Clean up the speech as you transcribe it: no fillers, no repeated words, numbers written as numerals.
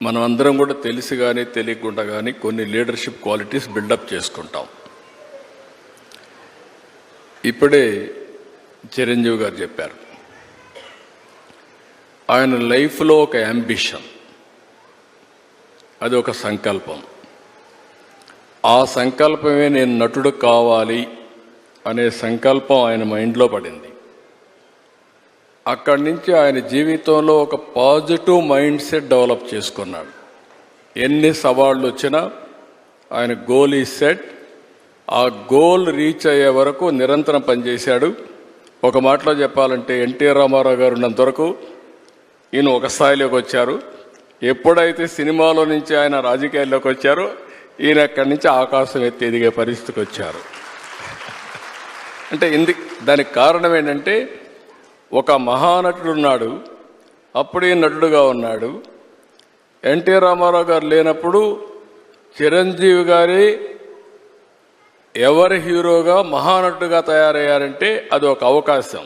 మనం అందరం కూడా తెలిసి కానీ తెలియకుండా కానీ కొన్ని లీడర్షిప్ క్వాలిటీస్ బిల్డప్ చేసుకుంటాం. ఇప్పుడే చిరంజీవి గారు చెప్పారు, ఆయన లైఫ్లో ఒక అంబిషన్, అది ఒక సంకల్పం. ఆ సంకల్పమే నేను నటుడు కావాలి అనే సంకల్పం ఆయన మైండ్లో పడింది. అక్కడి నుంచి ఆయన జీవితంలో ఒక పాజిటివ్ మైండ్ సెట్ డెవలప్ చేసుకున్నాడు. ఎన్ని సవాళ్ళు వచ్చినా ఆయన గోల్ ఈ సెట్, ఆ గోల్ రీచ్ అయ్యే వరకు నిరంతరం పనిచేశాడు. ఒక మాటలో చెప్పాలంటే ఎన్టీఆర్ రామారావు గారు ఉన్నంత వరకు ఈయన ఒక స్థాయిలోకి వచ్చారు. ఎప్పుడైతే సినిమాలో నుంచి ఆయన రాజకీయాల్లోకి వచ్చారో ఈయన అక్కడి నుంచి ఆకాశం ఎత్తి ఎదిగే పరిస్థితికి వచ్చారు. అంటే దానికి కారణం ఏంటంటే, ఒక మహానటుడు ఉన్నాడు, అప్పుడే నటుడుగా ఉన్నాడు. ఎన్టీ రామారావు గారు లేనప్పుడు చిరంజీవి గారి ఎవరి హీరోగా మహానటుడుగా తయారయ్యారంటే అది ఒక అవకాశం.